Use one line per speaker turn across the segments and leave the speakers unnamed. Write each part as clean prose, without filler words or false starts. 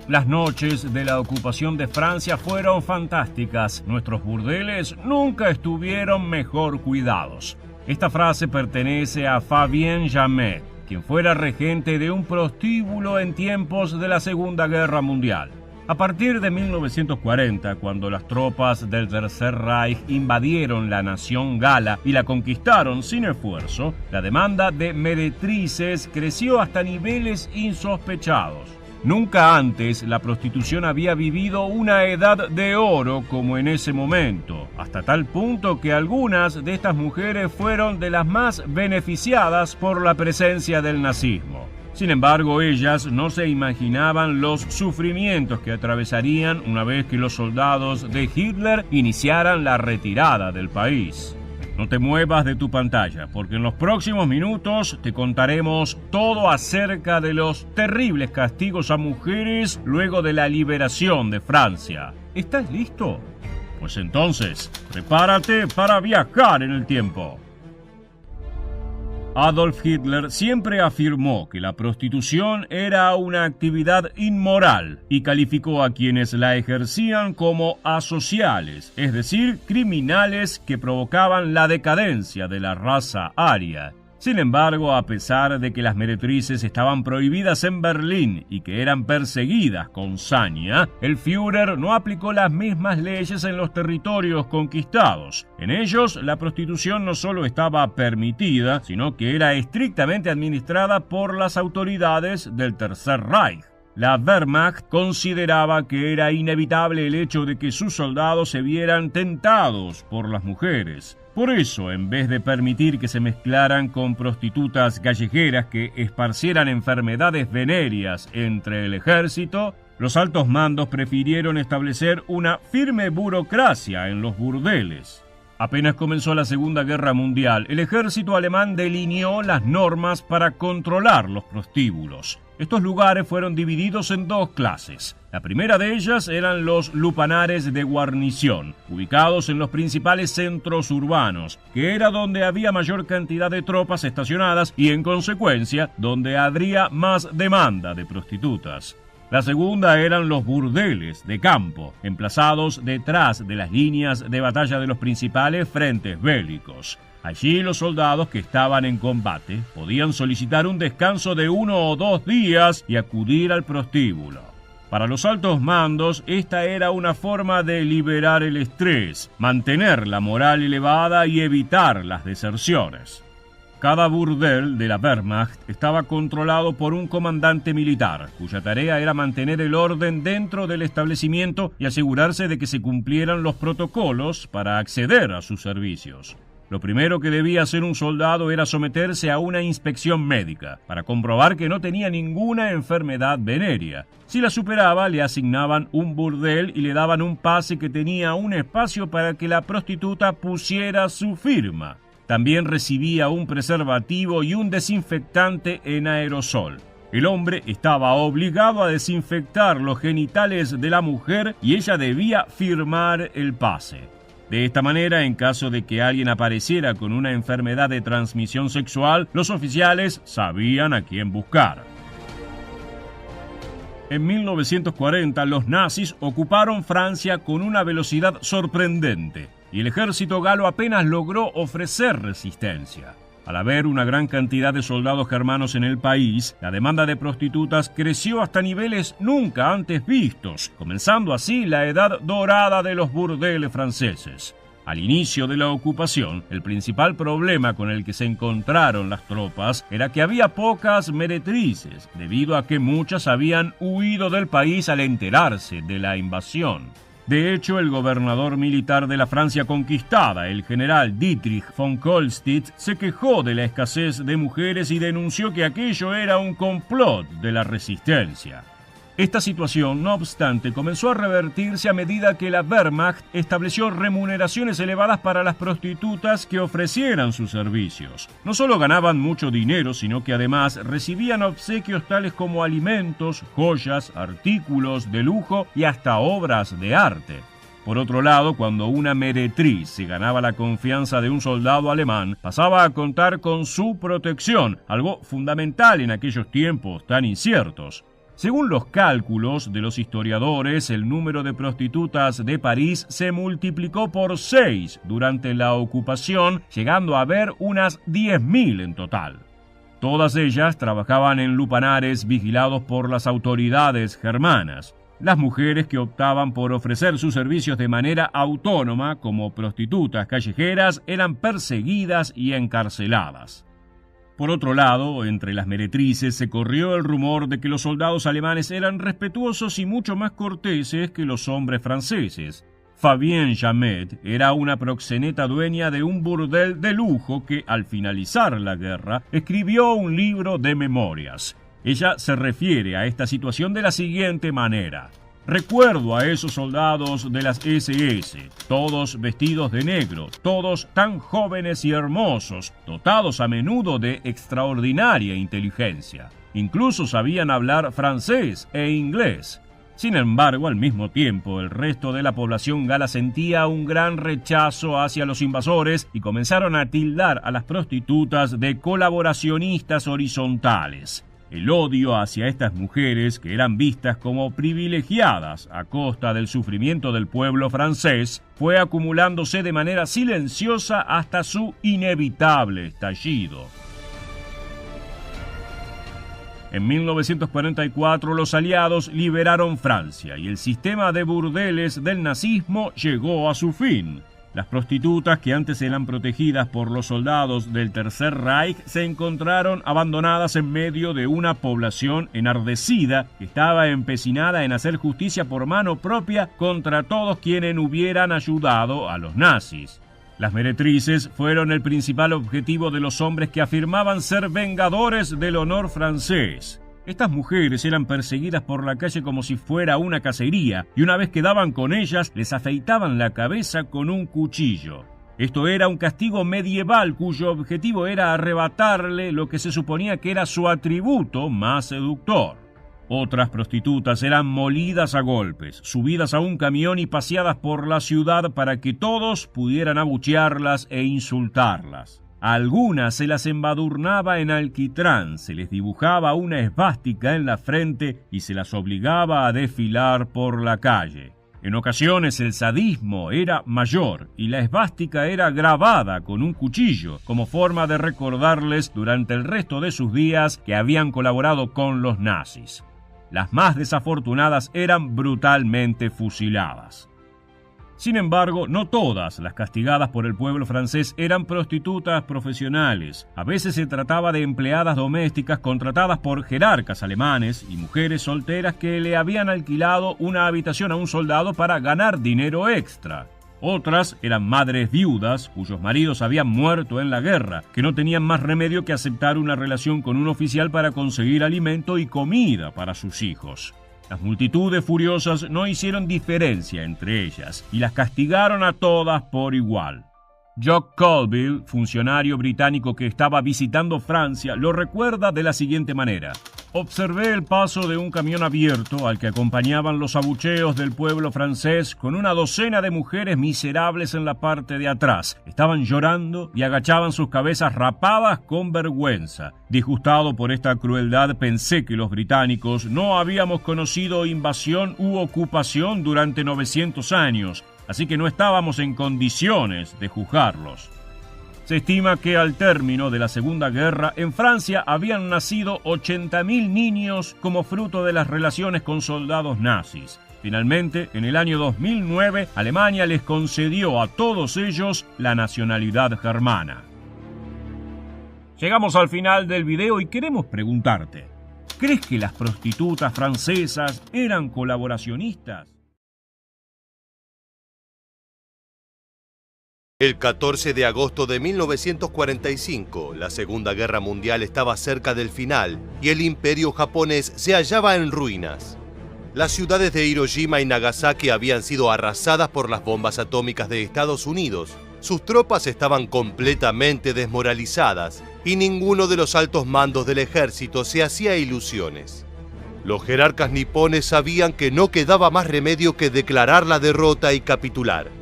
Las noches de la ocupación de Francia fueron fantásticas. Nuestros burdeles nunca estuvieron mejor cuidados. Esta frase pertenece a Fabien Jamet, quien fuera regente de un prostíbulo en tiempos de la Segunda Guerra Mundial. A partir de 1940, cuando las tropas del Tercer Reich invadieron la nación gala y la conquistaron sin esfuerzo, la demanda de meretrices creció hasta niveles insospechados. Nunca antes la prostitución había vivido una edad de oro como en ese momento, hasta tal punto que algunas de estas mujeres fueron de las más beneficiadas por la presencia del nazismo. Sin embargo, ellas no se imaginaban los sufrimientos que atravesarían una vez que los soldados de Hitler iniciaran la retirada del país. No te muevas de tu pantalla, porque en los próximos minutos te contaremos todo acerca de los terribles castigos a mujeres luego de la liberación de Francia. ¿Estás listo? Pues entonces, prepárate para viajar en el tiempo. Adolf Hitler siempre afirmó que la prostitución era una actividad inmoral y calificó a quienes la ejercían como asociales, es decir, criminales que provocaban la decadencia de la raza aria. Sin embargo, a pesar de que las meretrices estaban prohibidas en Berlín y que eran perseguidas con saña, el Führer no aplicó las mismas leyes en los territorios conquistados. En ellos, la prostitución no solo estaba permitida, sino que era estrictamente administrada por las autoridades del Tercer Reich. La Wehrmacht consideraba que era inevitable el hecho de que sus soldados se vieran tentados por las mujeres. Por eso, en vez de permitir que se mezclaran con prostitutas callejeras que esparcieran enfermedades venéreas entre el ejército, los altos mandos prefirieron establecer una firme burocracia en los burdeles. Apenas comenzó la Segunda Guerra Mundial, el ejército alemán delineó las normas para controlar los prostíbulos. Estos lugares fueron divididos en dos clases. La primera de ellas eran los lupanares de guarnición, ubicados en los principales centros urbanos, que era donde había mayor cantidad de tropas estacionadas y, en consecuencia, donde habría más demanda de prostitutas. La segunda eran los burdeles de campo, emplazados detrás de las líneas de batalla de los principales frentes bélicos. Allí los soldados que estaban en combate podían solicitar un descanso de 1 o 2 días y acudir al prostíbulo. Para los altos mandos, esta era una forma de liberar el estrés, mantener la moral elevada y evitar las deserciones. Cada burdel de la Wehrmacht estaba controlado por un comandante militar, cuya tarea era mantener el orden dentro del establecimiento y asegurarse de que se cumplieran los protocolos para acceder a sus servicios. Lo primero que debía hacer un soldado era someterse a una inspección médica, para comprobar que no tenía ninguna enfermedad venérea. Si la superaba, le asignaban un burdel y le daban un pase que tenía un espacio para que la prostituta pusiera su firma. También recibía un preservativo y un desinfectante en aerosol. El hombre estaba obligado a desinfectar los genitales de la mujer y ella debía firmar el pase. De esta manera, en caso de que alguien apareciera con una enfermedad de transmisión sexual, los oficiales sabían a quién buscar. En 1940, los nazis ocuparon Francia con una velocidad sorprendente, y el ejército galo apenas logró ofrecer resistencia. Al haber una gran cantidad de soldados germanos en el país, la demanda de prostitutas creció hasta niveles nunca antes vistos, comenzando así la edad dorada de los burdeles franceses. Al inicio de la ocupación, el principal problema con el que se encontraron las tropas era que había pocas meretrices, debido a que muchas habían huido del país al enterarse de la invasión. De hecho, el gobernador militar de la Francia conquistada, el general Dietrich von Kohlstedt, se quejó de la escasez de mujeres y denunció que aquello era un complot de la resistencia. Esta situación, no obstante, comenzó a revertirse a medida que la Wehrmacht estableció remuneraciones elevadas para las prostitutas que ofrecieran sus servicios. No solo ganaban mucho dinero, sino que además recibían obsequios tales como alimentos, joyas, artículos de lujo y hasta obras de arte. Por otro lado, cuando una meretriz se ganaba la confianza de un soldado alemán, pasaba a contar con su protección, algo fundamental en aquellos tiempos tan inciertos. Según los cálculos de los historiadores, el número de prostitutas de París se multiplicó por 6 durante la ocupación, llegando a haber unas 10.000 en total. Todas ellas trabajaban en lupanares vigilados por las autoridades germanas. Las mujeres que optaban por ofrecer sus servicios de manera autónoma como prostitutas callejeras eran perseguidas y encarceladas. Por otro lado, entre las meretrices se corrió el rumor de que los soldados alemanes eran respetuosos y mucho más corteses que los hombres franceses. Fabienne Jamet era una proxeneta dueña de un burdel de lujo que, al finalizar la guerra, escribió un libro de memorias. Ella se refiere a esta situación de la siguiente manera: recuerdo a esos soldados de las SS, todos vestidos de negro, todos tan jóvenes y hermosos, dotados a menudo de extraordinaria inteligencia. Incluso sabían hablar francés e inglés. Sin embargo, al mismo tiempo, el resto de la población gala sentía un gran rechazo hacia los invasores y comenzaron a tildar a las prostitutas de colaboracionistas horizontales. El odio hacia estas mujeres, que eran vistas como privilegiadas a costa del sufrimiento del pueblo francés, fue acumulándose de manera silenciosa hasta su inevitable estallido. En 1944 los aliados liberaron Francia y el sistema de burdeles del nazismo llegó a su fin. Las prostitutas, que antes eran protegidas por los soldados del Tercer Reich, se encontraron abandonadas en medio de una población enardecida que estaba empecinada en hacer justicia por mano propia contra todos quienes hubieran ayudado a los nazis. Las meretrices fueron el principal objetivo de los hombres que afirmaban ser vengadores del honor francés. Estas mujeres eran perseguidas por la calle como si fuera una cacería, y una vez que daban con ellas, les afeitaban la cabeza con un cuchillo. Esto era un castigo medieval cuyo objetivo era arrebatarle lo que se suponía que era su atributo más seductor. Otras prostitutas eran molidas a golpes, subidas a un camión y paseadas por la ciudad para que todos pudieran abuchearlas e insultarlas. A algunas se las embadurnaba en alquitrán, se les dibujaba una esvástica en la frente y se las obligaba a desfilar por la calle. En ocasiones el sadismo era mayor y la esvástica era grabada con un cuchillo como forma de recordarles durante el resto de sus días que habían colaborado con los nazis. Las más desafortunadas eran brutalmente fusiladas. Sin embargo, no todas las castigadas por el pueblo francés eran prostitutas profesionales. A veces se trataba de empleadas domésticas contratadas por jerarcas alemanes y mujeres solteras que le habían alquilado una habitación a un soldado para ganar dinero extra. Otras eran madres viudas cuyos maridos habían muerto en la guerra, que no tenían más remedio que aceptar una relación con un oficial para conseguir alimento y comida para sus hijos. Las multitudes furiosas no hicieron diferencia entre ellas y las castigaron a todas por igual. Jock Colville, funcionario británico que estaba visitando Francia, lo recuerda de la siguiente manera: observé el paso de un camión abierto al que acompañaban los abucheos del pueblo francés con una docena de mujeres miserables en la parte de atrás. Estaban llorando y agachaban sus cabezas rapadas con vergüenza. Disgustado por esta crueldad, pensé que los británicos no habíamos conocido invasión u ocupación durante 900 años, así que no estábamos en condiciones de juzgarlos. Se estima que al término de la Segunda Guerra, en Francia habían nacido 80.000 niños como fruto de las relaciones con soldados nazis. Finalmente, en el año 2009, Alemania les concedió a todos ellos la nacionalidad germana. Llegamos al final del video y queremos preguntarte: ¿crees que las prostitutas francesas eran colaboracionistas?
El 14 de agosto de 1945, la Segunda Guerra Mundial estaba cerca del final y el imperio japonés se hallaba en ruinas. Las ciudades de Hiroshima y Nagasaki habían sido arrasadas por las bombas atómicas de Estados Unidos. Sus tropas estaban completamente desmoralizadas y ninguno de los altos mandos del ejército se hacía ilusiones. Los jerarcas nipones sabían que no quedaba más remedio que declarar la derrota y capitular.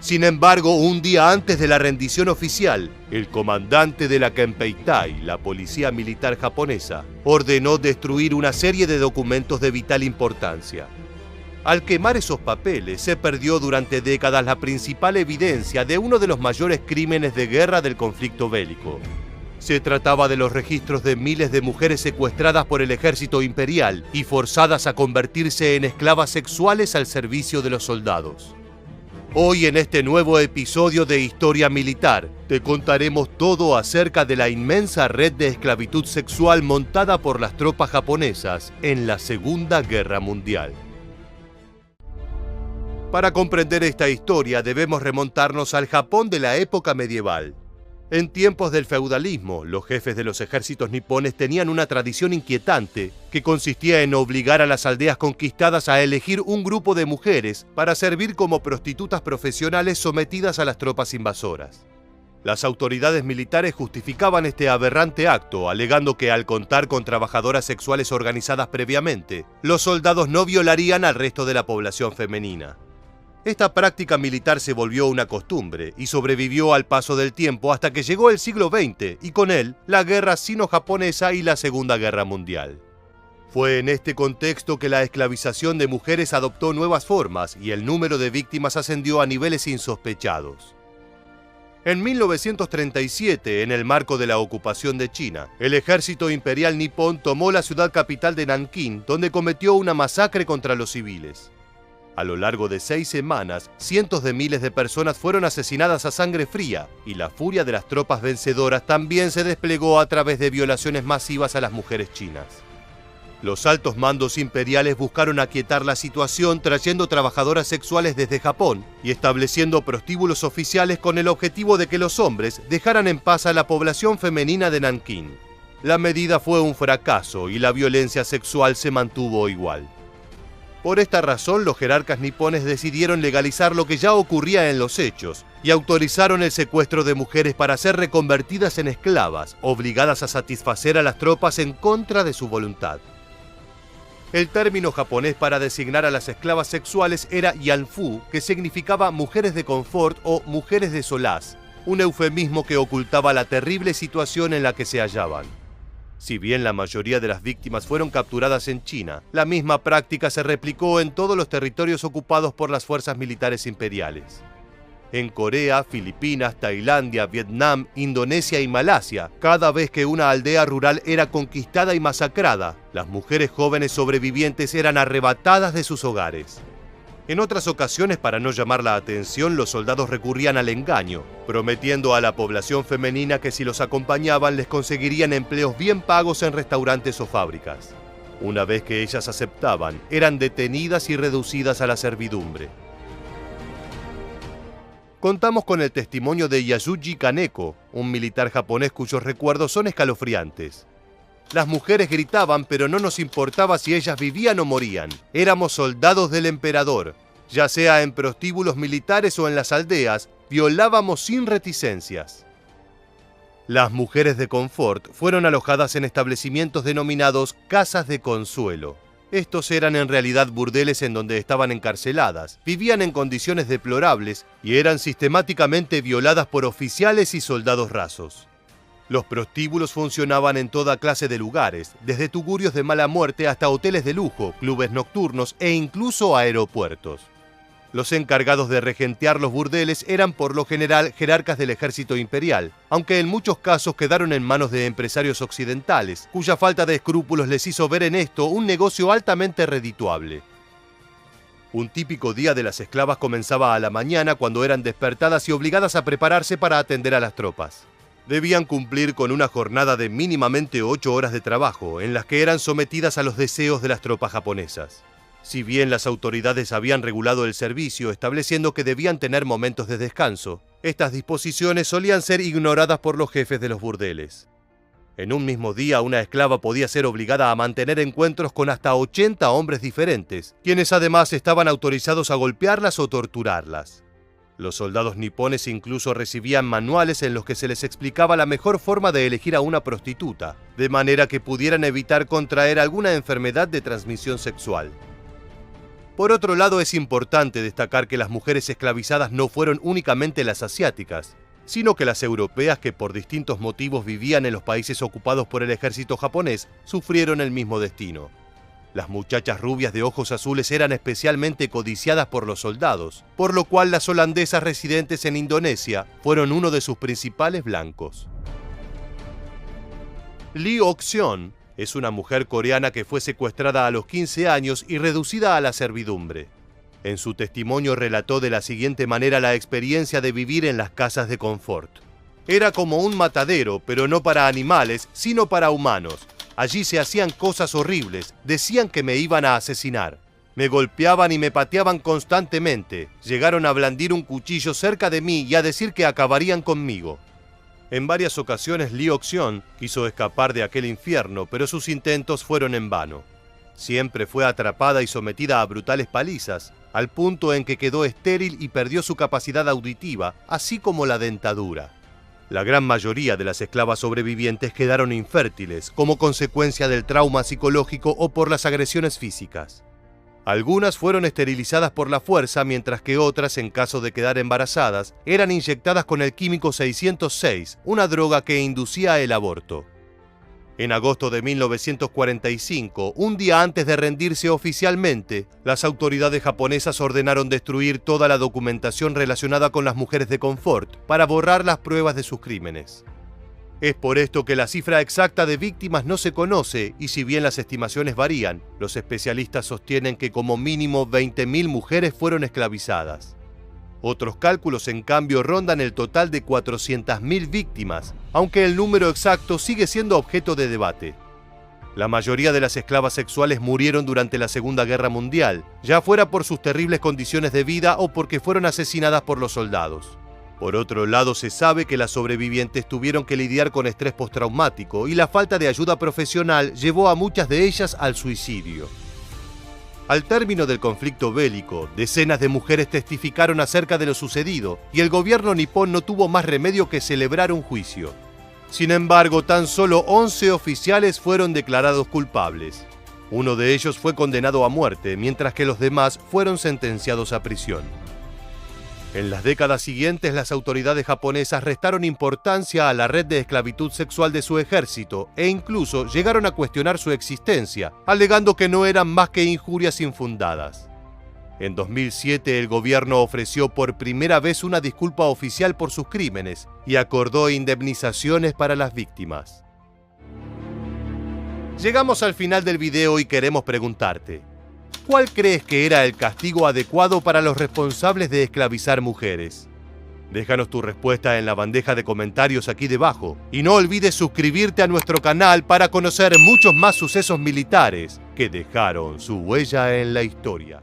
Sin embargo, un día antes de la rendición oficial, el comandante de la Kempeitai, la policía militar japonesa, ordenó destruir una serie de documentos de vital importancia. Al quemar esos papeles, se perdió durante décadas la principal evidencia de uno de los mayores crímenes de guerra del conflicto bélico. Se trataba de los registros de miles de mujeres secuestradas por el ejército imperial y forzadas a convertirse en esclavas sexuales al servicio de los soldados. Hoy en este nuevo episodio de Historia Militar, te contaremos todo acerca de la inmensa red de esclavitud sexual montada por las tropas japonesas en la Segunda Guerra Mundial. Para comprender esta historia debemos remontarnos al Japón de la época medieval. En tiempos del feudalismo, los jefes de los ejércitos nipones tenían una tradición inquietante que consistía en obligar a las aldeas conquistadas a elegir un grupo de mujeres para servir como prostitutas profesionales sometidas a las tropas invasoras. Las autoridades militares justificaban este aberrante acto, alegando que al contar con trabajadoras sexuales organizadas previamente, los soldados no violarían al resto de la población femenina. Esta práctica militar se volvió una costumbre y sobrevivió al paso del tiempo hasta que llegó el siglo XX y con él la guerra sino-japonesa y la Segunda Guerra Mundial. Fue en este contexto que la esclavización de mujeres adoptó nuevas formas y el número de víctimas ascendió a niveles insospechados. En 1937, en el marco de la ocupación de China, el ejército imperial nipón tomó la ciudad capital de Nankín, donde cometió una masacre contra los civiles. A lo largo de 6 semanas, cientos de miles de personas fueron asesinadas a sangre fría, y la furia de las tropas vencedoras también se desplegó a través de violaciones masivas a las mujeres chinas. Los altos mandos imperiales buscaron aquietar la situación trayendo trabajadoras sexuales desde Japón y estableciendo prostíbulos oficiales con el objetivo de que los hombres dejaran en paz a la población femenina de Nankín. La medida fue un fracaso y la violencia sexual se mantuvo igual. Por esta razón, los jerarcas nipones decidieron legalizar lo que ya ocurría en los hechos y autorizaron el secuestro de mujeres para ser reconvertidas en esclavas, obligadas a satisfacer a las tropas en contra de su voluntad. El término japonés para designar a las esclavas sexuales era yanfu, que significaba mujeres de confort o mujeres de solaz, un eufemismo que ocultaba la terrible situación en la que se hallaban. Si bien la mayoría de las víctimas fueron capturadas en China, la misma práctica se replicó en todos los territorios ocupados por las fuerzas militares imperiales. En Corea, Filipinas, Tailandia, Vietnam, Indonesia y Malasia, cada vez que una aldea rural era conquistada y masacrada, las mujeres jóvenes sobrevivientes eran arrebatadas de sus hogares. En otras ocasiones, para no llamar la atención, los soldados recurrían al engaño, prometiendo a la población femenina que si los acompañaban les conseguirían empleos bien pagos en restaurantes o fábricas. Una vez que ellas aceptaban, eran detenidas y reducidas a la servidumbre. Contamos con el testimonio de Yasuji Kaneko, un militar japonés cuyos recuerdos son escalofriantes. Las mujeres gritaban, pero no nos importaba si ellas vivían o morían. Éramos soldados del emperador. Ya sea en prostíbulos militares o en las aldeas, violábamos sin reticencias. Las mujeres de confort fueron alojadas en establecimientos denominados casas de consuelo. Estos eran en realidad burdeles en donde estaban encarceladas, vivían en condiciones deplorables y eran sistemáticamente violadas por oficiales y soldados rasos. Los prostíbulos funcionaban en toda clase de lugares, desde tugurios de mala muerte hasta hoteles de lujo, clubes nocturnos e incluso aeropuertos. Los encargados de regentear los burdeles eran por lo general jerarcas del ejército imperial, aunque en muchos casos quedaron en manos de empresarios occidentales, cuya falta de escrúpulos les hizo ver en esto un negocio altamente redituable. Un típico día de las esclavas comenzaba a la mañana cuando eran despertadas y obligadas a prepararse para atender a las tropas. Debían cumplir con una jornada de mínimamente 8 horas de trabajo, en las que eran sometidas a los deseos de las tropas japonesas. Si bien las autoridades habían regulado el servicio, estableciendo que debían tener momentos de descanso, estas disposiciones solían ser ignoradas por los jefes de los burdeles. En un mismo día, una esclava podía ser obligada a mantener encuentros con hasta 80 hombres diferentes, quienes además estaban autorizados a golpearlas o torturarlas. Los soldados nipones incluso recibían manuales en los que se les explicaba la mejor forma de elegir a una prostituta, de manera que pudieran evitar contraer alguna enfermedad de transmisión sexual. Por otro lado, es importante destacar que las mujeres esclavizadas no fueron únicamente las asiáticas, sino que las europeas que por distintos motivos vivían en los países ocupados por el ejército japonés sufrieron el mismo destino. Las muchachas rubias de ojos azules eran especialmente codiciadas por los soldados, por lo cual las holandesas residentes en Indonesia fueron uno de sus principales blancos. Lee Ok-seon es una mujer coreana que fue secuestrada a los 15 años y reducida a la servidumbre. En su testimonio relató de la siguiente manera la experiencia de vivir en las casas de confort. Era como un matadero, pero no para animales, sino para humanos. Allí se hacían cosas horribles, decían que me iban a asesinar. Me golpeaban y me pateaban constantemente. Llegaron a blandir un cuchillo cerca de mí y a decir que acabarían conmigo. En varias ocasiones Lee Ok-seon quiso escapar de aquel infierno, pero sus intentos fueron en vano. Siempre fue atrapada y sometida a brutales palizas, al punto en que quedó estéril y perdió su capacidad auditiva, así como la dentadura. La gran mayoría de las esclavas sobrevivientes quedaron infértiles como consecuencia del trauma psicológico o por las agresiones físicas. Algunas fueron esterilizadas por la fuerza, mientras que otras, en caso de quedar embarazadas, eran inyectadas con el químico 606, una droga que inducía el aborto. En agosto de 1945, un día antes de rendirse oficialmente, las autoridades japonesas ordenaron destruir toda la documentación relacionada con las mujeres de confort para borrar las pruebas de sus crímenes. Es por esto que la cifra exacta de víctimas no se conoce y si bien las estimaciones varían, los especialistas sostienen que como mínimo 20.000 mujeres fueron esclavizadas. Otros cálculos, en cambio, rondan el total de 400.000 víctimas, aunque el número exacto sigue siendo objeto de debate. La mayoría de las esclavas sexuales murieron durante la Segunda Guerra Mundial, ya fuera por sus terribles condiciones de vida o porque fueron asesinadas por los soldados. Por otro lado, se sabe que las sobrevivientes tuvieron que lidiar con estrés postraumático y la falta de ayuda profesional llevó a muchas de ellas al suicidio. Al término del conflicto bélico, decenas de mujeres testificaron acerca de lo sucedido y el gobierno nipón no tuvo más remedio que celebrar un juicio. Sin embargo, tan solo 11 oficiales fueron declarados culpables. Uno de ellos fue condenado a muerte, mientras que los demás fueron sentenciados a prisión. En las décadas siguientes, las autoridades japonesas restaron importancia a la red de esclavitud sexual de su ejército e incluso llegaron a cuestionar su existencia, alegando que no eran más que injurias infundadas. En 2007, el gobierno ofreció por primera vez una disculpa oficial por sus crímenes y acordó indemnizaciones para las víctimas. Llegamos al final del video y queremos preguntarte: ¿cuál crees que era el castigo adecuado para los responsables de esclavizar mujeres? Déjanos tu respuesta en la bandeja de comentarios aquí debajo y no olvides suscribirte a nuestro canal para conocer muchos más sucesos militares que dejaron su huella en la historia.